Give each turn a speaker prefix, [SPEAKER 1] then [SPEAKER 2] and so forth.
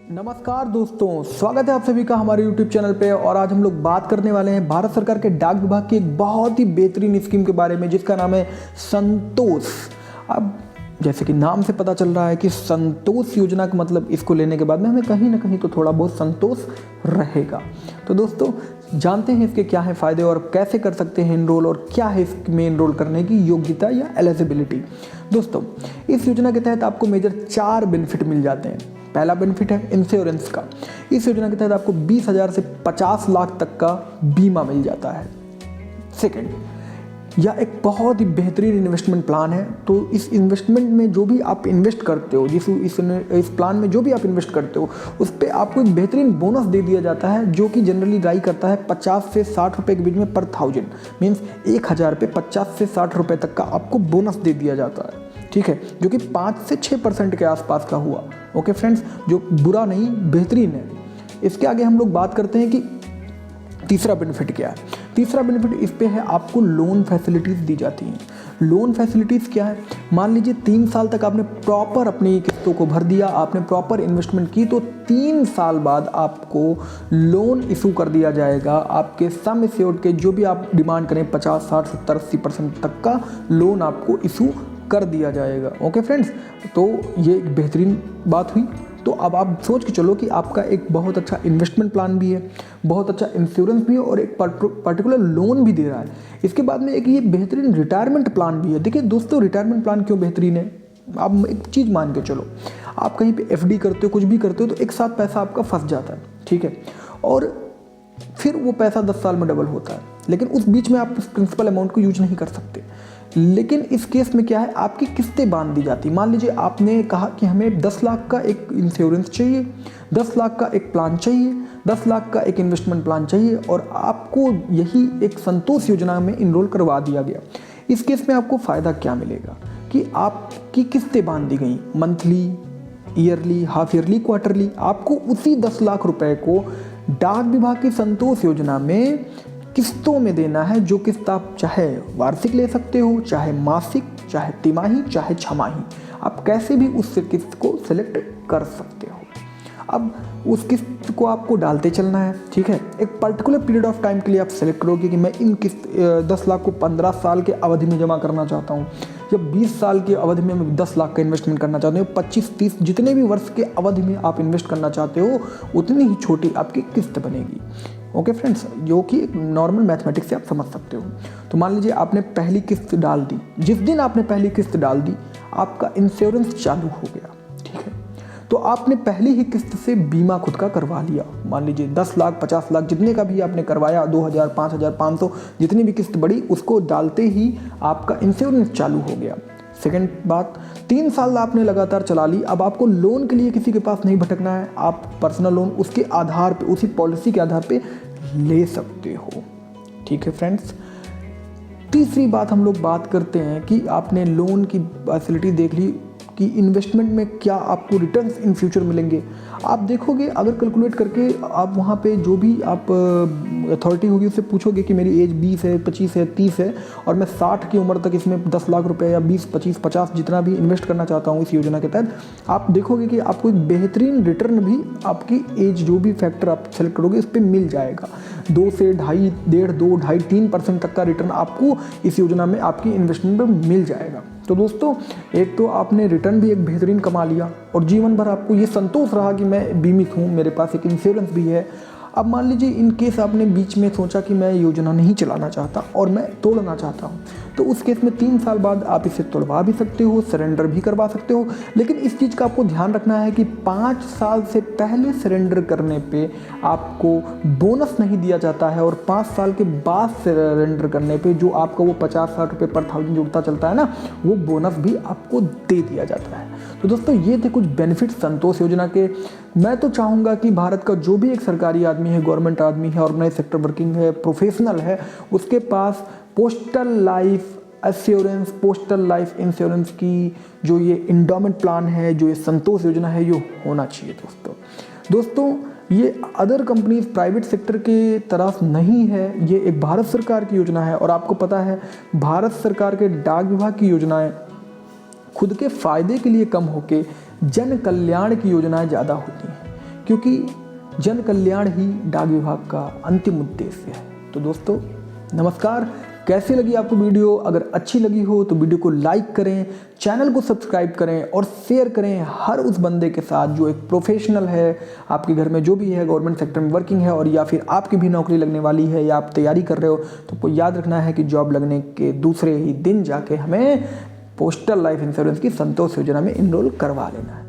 [SPEAKER 1] नमस्कार दोस्तों, स्वागत है आप सभी का हमारे YouTube चैनल पे। और आज हम लोग बात करने वाले हैं भारत सरकार के डाक विभाग की एक बहुत ही बेहतरीन स्कीम के बारे में जिसका नाम है संतोष। अब जैसे कि नाम से पता चल रहा है कि संतोष योजना का मतलब इसको लेने के बाद में हमें कहीं ना कहीं तो थोड़ा बहुत संतोष रहेगा। तो दोस्तों जानते हैं इसके क्या है फ़ायदे और कैसे कर सकते हैं इनरोल और क्या है इसमें इनरोल करने की योग्यता या एलिजिबिलिटी। दोस्तों इस योजना के तहत आपको मेजर 4 बेनिफिट मिल जाते हैं। पहला बेनिफिट है इंश्योरेंस का। इस योजना के तहत आपको 20,000 से 50 लाख तक का बीमा मिल जाता है। सेकंड, यह एक बहुत ही बेहतरीन इन्वेस्टमेंट प्लान है। तो इस इन्वेस्टमेंट में जो भी आप इन्वेस्ट करते हो, इस प्लान में जो भी आप इन्वेस्ट करते हो उस पर आपको एक बेहतरीन बोनस दे दिया जाता है जो कि जनरली राई करता है 50 से 60 रुपये के बीच में पर 1000। मीन्स 1000 पे 50 से 60 रुपये तक का आपको बोनस दे दिया जाता है, ठीक है, जो कि 5 से 6% के आसपास का हुआ। ओके फ्रेंड्स, जो बुरा नहीं बेहतरीन है। इसके आगे हम लोग बात करते हैं कि तीसरा बेनिफिट क्या है। तीसरा बेनिफिट इस पे है आपको लोन फैसिलिटीज़ दी जाती हैं। लोन फैसिलिटीज़ क्या है, मान लीजिए 3 साल तक आपने प्रॉपर अपनी किस्तों को भर दिया, आपने प्रॉपर इन्वेस्टमेंट की, तो 3 साल बाद आपको लोन इशू कर दिया जाएगा। आपके सम एश्योर्ड के जो भी आप डिमांड करें 50, 60, 70, 80% तक का लोन आपको इशू कर दिया जाएगा। ओके फ्रेंड्स, तो ये एक बेहतरीन बात हुई। तो अब आप सोच के चलो कि आपका एक बहुत अच्छा इन्वेस्टमेंट प्लान भी है, बहुत अच्छा इंश्योरेंस भी है और एक पर्टिकुलर लोन भी दे रहा है। इसके बाद में एक ये बेहतरीन रिटायरमेंट प्लान भी है। देखिए दोस्तों, रिटायरमेंट प्लान क्यों बेहतरीन है, आप एक चीज़ मान के चलो, आप कहीं पे एफडी करते हो, कुछ भी करते हो, तो एक साथ पैसा आपका फंस जाता है, ठीक है, और फिर वो पैसा 10 साल में डबल होता है, लेकिन उस बीच में आप उस प्रिंसिपल अमाउंट को यूज नहीं कर सकते। लेकिन इस केस में क्या है, आपकी किस्तें बांध दी जाती। मान लीजिए आपने कहा कि हमें 10 लाख का एक इंश्योरेंस चाहिए, 10 लाख का एक प्लान चाहिए, 10 लाख का एक इन्वेस्टमेंट प्लान चाहिए, और आपको यही एक संतोष योजना में इनरोल करवा दिया गया। इस केस में आपको फ़ायदा क्या मिलेगा कि आपकी किस्तें बांध दी गई, monthly, yearly, half yearly, quarterly. आपको उसी 10 लाख रुपए को डाक विभाग की संतोष योजना में किस्तों में देना है, जो किस्त आप चाहे वार्षिक ले सकते हो, चाहे मासिक, चाहे तिमाही, चाहे छमाही, आप कैसे भी उस किस्त को सिलेक्ट कर सकते हो। अब उस किस्त को आपको डालते चलना है, ठीक है। एक पर्टिकुलर पीरियड ऑफ टाइम के लिए आप सेलेक्ट करोगे कि मैं इन किस्त 10 लाख को 15 साल के अवधि में जमा करना चाहता हूँ, या 20 साल की अवधि में मैं 10 लाख का इन्वेस्टमेंट करना चाहते हो, 25, 30, जितने भी वर्ष के अवधि में आप इन्वेस्ट करना चाहते हो उतनी ही छोटी आपकी किस्त बनेगी। ओके फ्रेंड्स, जो कि एक नॉर्मल मैथमेटिक्स से आप समझ सकते हो। तो मान लीजिए आपने पहली किस्त डाल दी, जिस दिन आपने पहली किस्त डाल दी आपका इंश्योरेंस चालू हो गया, ठीक है। तो आपने पहली ही किस्त से बीमा खुद का करवा लिया। मान लीजिए 10 लाख, 50 लाख, जितने का भी आपने करवाया, 2000, 5000, 500, जितनी भी किस्त बढ़ी उसको डालते ही आपका इंश्योरेंस चालू हो गया। सेकेंड बात, 3 साल आपने लगातार चला ली। अब आपको लोन के लिए किसी के पास नहीं भटकना है, आप पर्सनल लोन उसके आधार पे, उसी पॉलिसी के आधार पे ले सकते हो, ठीक है फ्रेंड्स। तीसरी बात हम लोग बात करते हैं कि आपने लोन की फैसिलिटी देख ली कि इन्वेस्टमेंट में क्या आपको रिटर्न्स इन फ्यूचर मिलेंगे। आप देखोगे, अगर कैलकुलेट करके आप वहाँ पे जो भी आप अथॉरिटी होगी उससे पूछोगे कि मेरी एज 20 है, 25 है, 30 है और मैं 60 की उम्र तक इसमें 10 लाख रुपए या 20, 25, 50 जितना भी इन्वेस्ट करना चाहता हूँ इस योजना के तहत, आप देखोगे कि आपको एक बेहतरीन रिटर्न भी आपकी एज जो भी फैक्टर आप सेलेक्ट करोगे इस पर मिल जाएगा। 2 से 2.5, 2.5, 3% तक का रिटर्न आपको इस योजना में आपकी इन्वेस्टमेंट में मिल जाएगा। तो दोस्तों, एक तो आपने रिटर्न भी एक बेहतरीन कमा लिया और जीवन भर आपको ये संतोष रहा कि मैं बीमित हूँ, मेरे पास एक इंश्योरेंस भी है। अब मान लीजिए इन केस आपने बीच में सोचा कि मैं योजना नहीं चलाना चाहता और मैं तोड़ना चाहता हूँ, तो उस केस में 3 साल बाद आप इसे तोड़वा भी सकते हो, सरेंडर भी करवा सकते हो। लेकिन इस चीज़ का आपको ध्यान रखना है कि 5 साल से पहले सरेंडर करने पे आपको बोनस नहीं दिया जाता है, और 5 साल के बाद सरेंडर करने पे जो आपका वो 50-60 रुपये पर 1000 जुड़ता चलता है ना, वो बोनस भी आपको दे दिया जाता है। तो दोस्तों ये थे कुछ बेनिफिट संतोष योजना के। मैं तो चाहूँगा कि भारत का जो भी एक सरकारी आदमी है, गवर्नमेंट आदमी है, ऑर्गेनाइज सेक्टर वर्किंग है, प्रोफेशनल है, उसके पास postal life assurance, postal life insurance की जो ये इंडोमेंट प्लान है, जो ये संतोष योजना है, ये होना चाहिए दोस्तों। ये अदर कंपनीज प्राइवेट सेक्टर के तरफ नहीं है, ये एक भारत सरकार की योजना है। और आपको पता है भारत सरकार के डाक विभाग की योजनाएं खुद के फायदे के लिए कम होके जन कल्याण की योजनाएं ज़्यादा होती हैं। क्योंकि जन कल्याण ही डाक विभाग का अंतिम उद्देश्य है। तो दोस्तों नमस्कार, कैसी लगी आपको वीडियो? अगर अच्छी लगी हो तो वीडियो को लाइक करें, चैनल को सब्सक्राइब करें और शेयर करें हर उस बंदे के साथ जो एक प्रोफेशनल है, आपके घर में जो भी है गवर्नमेंट सेक्टर में वर्किंग है, और या फिर आपकी भी नौकरी लगने वाली है या आप तैयारी कर रहे हो, तो आपको याद रखना है कि जॉब लगने के दूसरे ही दिन जाके हमें पोस्टल लाइफ इंश्योरेंस की संतोष योजना में इनरोल करवा लेना है।